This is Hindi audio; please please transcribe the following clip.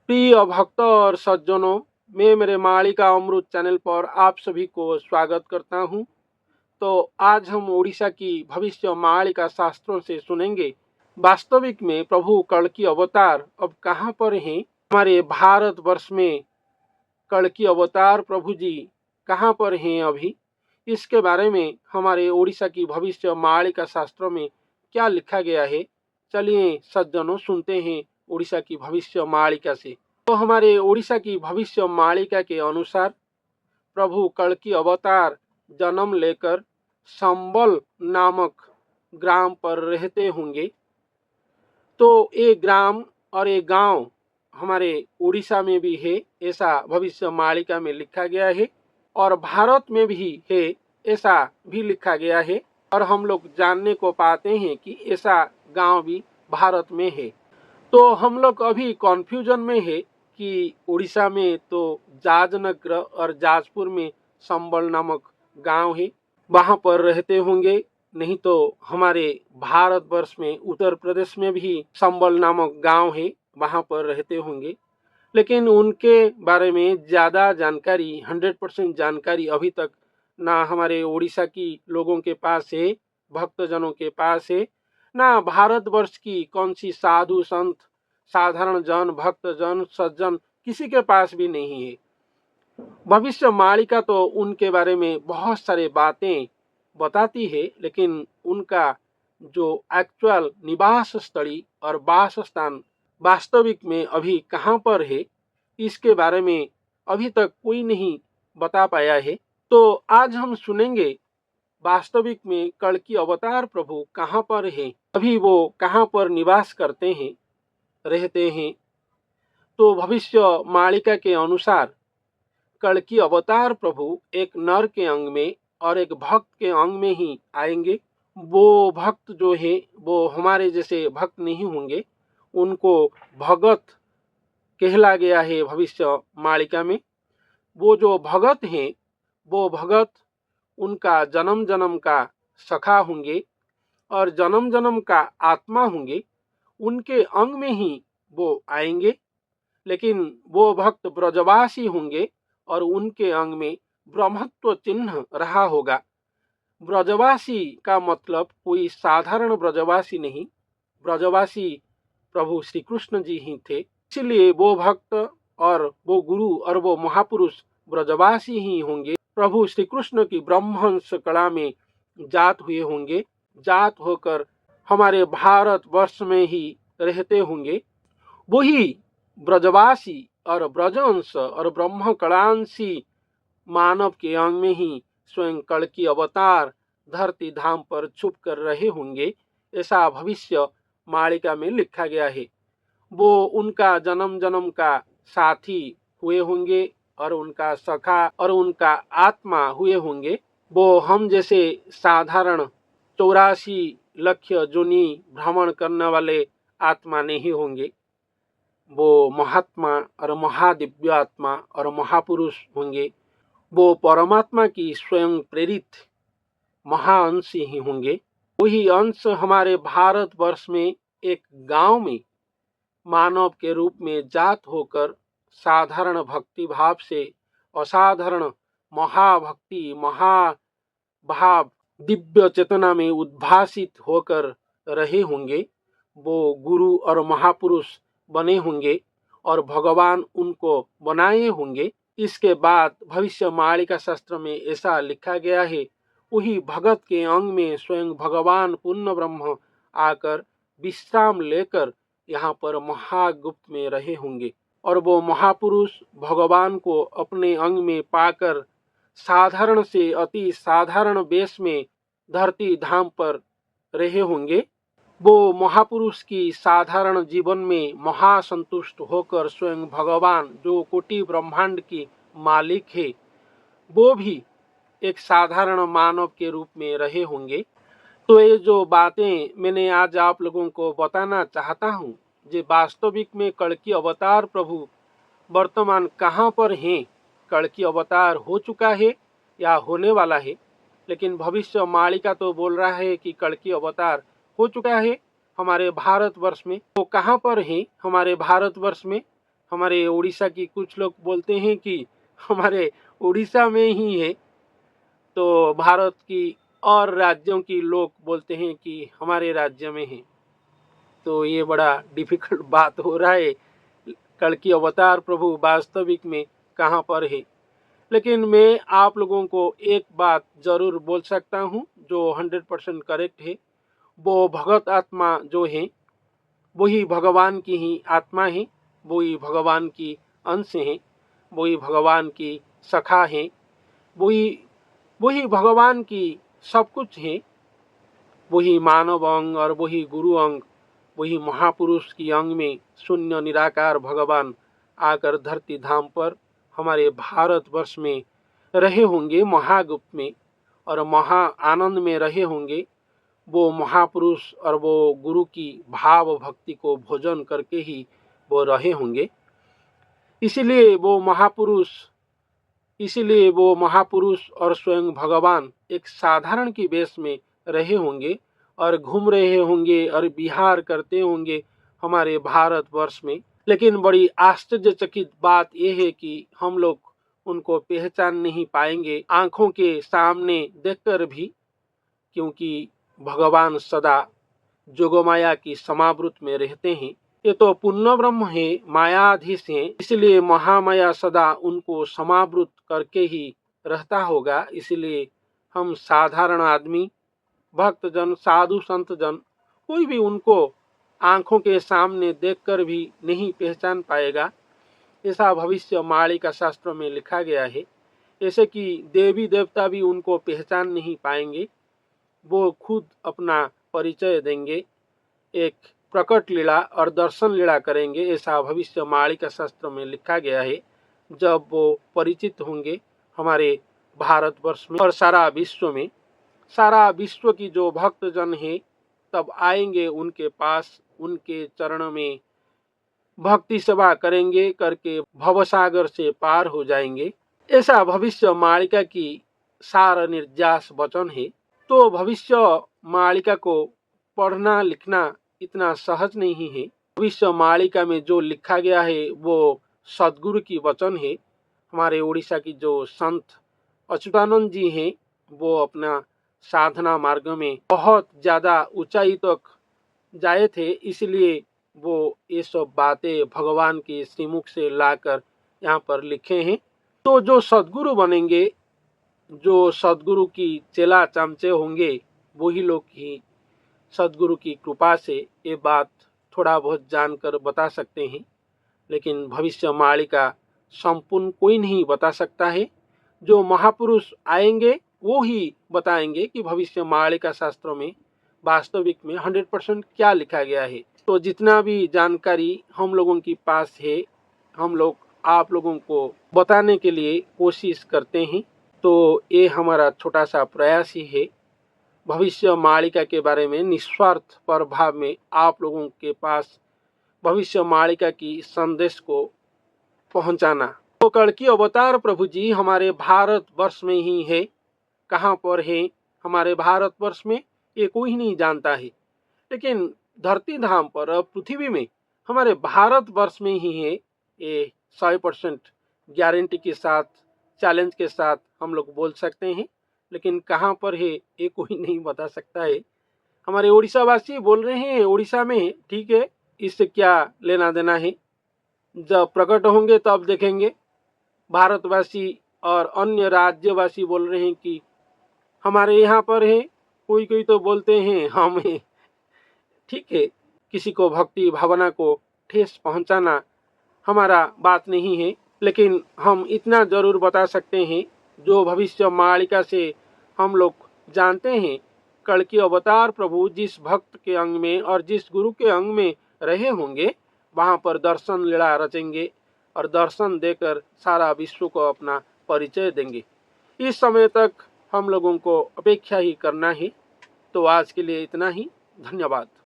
प्रिय भक्त और सज्जनों, मैं मेरे मालिका अमृत चैनल पर आप सभी को स्वागत करता हूं। तो आज हम उड़ीसा की भविष्य मालिका शास्त्रों से सुनेंगे वास्तविक में प्रभु कल्कि अवतार अब कहां पर हैं। हमारे भारतवर्ष में कल्कि अवतार प्रभु जी कहां पर हैं अभी, इसके बारे में हमारे उड़ीसा की भविष्य मालिका शास्त्रों में क्या लिखा गया है। चलिए सज्जनों सुनते हैं उड़ीसा की भविष्य मालिका से। तो हमारे उड़ीसा की भविष्य मालिका के अनुसार प्रभु कल्कि अवतार जन्म लेकर संबल नामक ग्राम पर रहते होंगे। तो ये ग्राम और ये गांव हमारे उड़ीसा में भी है, ऐसा भविष्य मालिका में लिखा गया है, और भारत में भी है ऐसा भी लिखा गया है। और हम लोग जानने को पाते हैं कि ऐसा गांव भी भारत में है। तो हम लोग अभी कॉन्फ्यूजन में है कि उड़ीसा में तो जाजनगर और जाजपुर में संबल नामक गांव है, वहां पर रहते होंगे। नहीं तो हमारे भारतवर्ष में उत्तर प्रदेश में भी संबल नामक गांव है, वहां पर रहते होंगे। लेकिन उनके बारे में ज़्यादा जानकारी 100% जानकारी अभी तक ना हमारे उड़ीसा की लोगों के पास है, भक्तजनों के पास है, ना भारतवर्ष की कौन सी साधु संत, साधारण जन, भक्तजन, सज्जन किसी के पास भी नहीं है। भविष्य मालिका तो उनके बारे में बहुत सारे बातें बताती है, लेकिन उनका जो एक्चुअल निवास स्थली और वासस्थान वास्तविक में अभी कहाँ पर है, इसके बारे में अभी तक कोई नहीं बता पाया है। तो आज हम सुनेंगे वास्तविक में कल्कि अवतार प्रभु कहाँ पर है, अभी वो कहाँ पर निवास करते हैं, रहते हैं। तो भविष्य मालिका के अनुसार कल्कि अवतार प्रभु एक नर के अंग में और एक भक्त के अंग में ही आएंगे। वो भक्त जो है वो हमारे जैसे भक्त नहीं होंगे, उनको भगत कहला गया है भविष्य मालिका में। वो जो भगत हैं वो भगत उनका जन्म जन्म का सखा होंगे और जन्म जन्म का आत्मा होंगे। उनके अंग में ही वो आएंगे, लेकिन वो भक्त ब्रजवासी होंगे और उनके अंग में ब्रह्मत्व चिन्ह रहा होगा। ब्रजवासी का मतलब कोई साधारण ब्रजवासी नहीं, ब्रजवासी प्रभु श्री कृष्ण जी ही थे। इसलिए वो भक्त और वो गुरु और वो महापुरुष ब्रजवासी ही होंगे। प्रभु श्री कृष्ण की ब्रह्मंश कला में जात हुए होंगे, जात होकर हमारे भारत वर्ष में ही रहते होंगे। वही ब्रजवासी और ब्रजवंश और ब्रह्म कलांशी मानव के अंग में ही स्वयं कल्कि अवतार धरती धाम पर छुप कर रहे होंगे, ऐसा भविष्य मालिका में लिखा गया है। वो उनका जन्म जन्म का साथी हुए होंगे और उनका सखा और उनका आत्मा हुए होंगे। वो हम जैसे साधारण 84 लाख योनि भ्रमण करने वाले आत्मा नहीं होंगे। वो महात्मा और महादिव्य आत्मा और महापुरुष होंगे। वो परमात्मा की स्वयं प्रेरित महाअंश ही होंगे। वही अंश हमारे भारतवर्ष में एक गांव में मानव के रूप में जात होकर साधारण भक्ति भाव से असाधारण महाभक्ति महाभाव दिव्य चेतना में उद्भासित होकर रहे होंगे। वो गुरु और महापुरुष बने होंगे और भगवान उनको बनाए होंगे। इसके बाद भविष्य मालिका शास्त्र में ऐसा लिखा गया है, वही भगत के अंग में स्वयं भगवान पूर्ण ब्रह्म आकर विश्राम लेकर यहाँ पर महागुप्त में रहे होंगे। और वो महापुरुष भगवान को अपने अंग में पाकर साधारण से अति साधारण वेश में धरती धाम पर रहे होंगे। वो महापुरुष की साधारण जीवन में महासंतुष्ट होकर स्वयं भगवान जो कोटि ब्रह्मांड की मालिक है, वो भी एक साधारण मानव के रूप में रहे होंगे। तो ये जो बातें मैंने आज आप लोगों को बताना चाहता हूँ, जे वास्तविक में कल्कि अवतार प्रभु वर्तमान कहाँ पर हैं, कल्कि अवतार हो चुका है या होने वाला है। लेकिन भविष्य मालिका तो बोल रहा है कि कल्कि अवतार हो चुका है हमारे भारतवर्ष में। तो कहाँ पर है हमारे भारतवर्ष में हमारे उड़ीसा की कुछ लोग बोलते हैं कि हमारे उड़ीसा में ही है, तो भारत की और राज्यों की लोग बोलते हैं कि हमारे राज्य में है। तो ये बड़ा डिफिकल्ट बात हो रहा है, कल की अवतार प्रभु वास्तविक में कहाँ पर है। लेकिन मैं आप लोगों को एक बात जरूर बोल सकता हूँ जो 100% करेक्ट है। वो भगत आत्मा जो है वही भगवान की ही आत्मा है, वही भगवान की अंश है, वही भगवान की सखा है, वही वही भगवान की सब कुछ है। वही मानव अंग और वही गुरु अंग, वही महापुरुष की अंग में शून्य निराकार भगवान आकर धरती धाम पर हमारे भारतवर्ष में रहे होंगे महागुप्त में, और महा आनंद में रहे होंगे। वो महापुरुष और वो गुरु की भाव भक्ति को भोजन करके ही वो रहे होंगे। इसीलिए वो महापुरुष इसीलिए वो महापुरुष और स्वयं भगवान एक साधारण की वेश में रहे होंगे और घूम रहे होंगे और विहार करते होंगे हमारे भारतवर्ष में। लेकिन बड़ी आश्चर्यचकित बात यह है कि हम लोग उनको पहचान नहीं पाएंगे आंखों के सामने देखकर भी, क्योंकि भगवान सदा जोगमाया की समावृत में रहते हैं। ये तो पूर्ण ब्रह्म है, मायाधीश है, इसलिए महामाया सदा उनको समावृत करके ही रहता होगा। इसलिए हम साधारण आदमी, भक्तजन, साधु संत जन कोई भी उनको आंखों के सामने देखकर भी नहीं पहचान पाएगा। ऐसा भविष्य मालिका शास्त्र में लिखा गया है। ऐसे कि देवी देवता भी उनको पहचान नहीं पाएंगे, वो खुद अपना परिचय देंगे, एक प्रकट लीला और दर्शन लीला करेंगे। ऐसा भविष्य मालिका शास्त्र में लिखा गया है। जब वो परिचित होंगे हमारे भारतवर्ष में और सारा विश्व में, सारा विश्व की जो भक्तजन है तब आएंगे उनके पास, उनके चरण में भक्ति सेवा करेंगे, करके भवसागर से पार हो जाएंगे। ऐसा भविष्य मालिका की सार निर्यास वचन है। तो भविष्य मालिका को पढ़ना लिखना इतना सहज नहीं है। भविष्य मालिका में जो लिखा गया है वो सदगुरु की वचन है। हमारे उड़ीसा की जो संत अच्युतानंद जी हैं, वो अपना साधना मार्ग में बहुत ज़्यादा ऊंचाई तक जाए थे, इसलिए वो ये सब बातें भगवान के श्रीमुख से लाकर यहाँ पर लिखे हैं। तो जो सदगुरु बनेंगे, जो सदगुरु की चेला चमचे होंगे, वही लोग ही सदगुरु की कृपा से ये बात थोड़ा बहुत जानकर बता सकते हैं। लेकिन भविष्य मालिका संपूर्ण कोई नहीं बता सकता है। जो महापुरुष आएंगे वो ही बताएंगे कि भविष्य मालिका शास्त्रों में वास्तविक में 100% क्या लिखा गया है। तो जितना भी जानकारी हम लोगों के पास है, हम लोग आप लोगों को बताने के लिए कोशिश करते हैं। तो ये हमारा छोटा सा प्रयास ही है भविष्य मालिका के बारे में निस्वार्थ प्रभाव में आप लोगों के पास भविष्य मालिका की संदेश को पहुंचाना। तो कल की अवतार प्रभु जी हमारे भारतवर्ष में ही है। कहाँ पर है हमारे भारतवर्ष में ये कोई नहीं जानता है, लेकिन धरती धाम पर पृथ्वी में हमारे भारतवर्ष में ही है। ये 100% गारंटी के साथ, चैलेंज के साथ हम लोग बोल सकते हैं। लेकिन कहाँ पर है ये कोई नहीं बता सकता है। हमारे उड़ीसा वासी बोल रहे हैं उड़ीसा में, ठीक है, इससे क्या लेना देना है। जब प्रकट होंगे तब देखेंगे। भारतवासी और अन्य राज्यवासी बोल रहे हैं कि हमारे यहाँ पर है, कोई कोई तो बोलते हैं हम हैं। ठीक है, किसी को भक्ति भावना को ठेस पहुंचाना हमारा बात नहीं है, लेकिन हम इतना जरूर बता सकते हैं जो भविष्य मालिका से हम लोग जानते हैं। कल की अवतार प्रभु जिस भक्त के अंग में और जिस गुरु के अंग में रहे होंगे, वहाँ पर दर्शन लीला रचेंगे और दर्शन देकर सारा विश्व को अपना परिचय देंगे। इस समय तक हम लोगों को अपेक्षा ही करना है। तो आज के लिए इतना ही। धन्यवाद।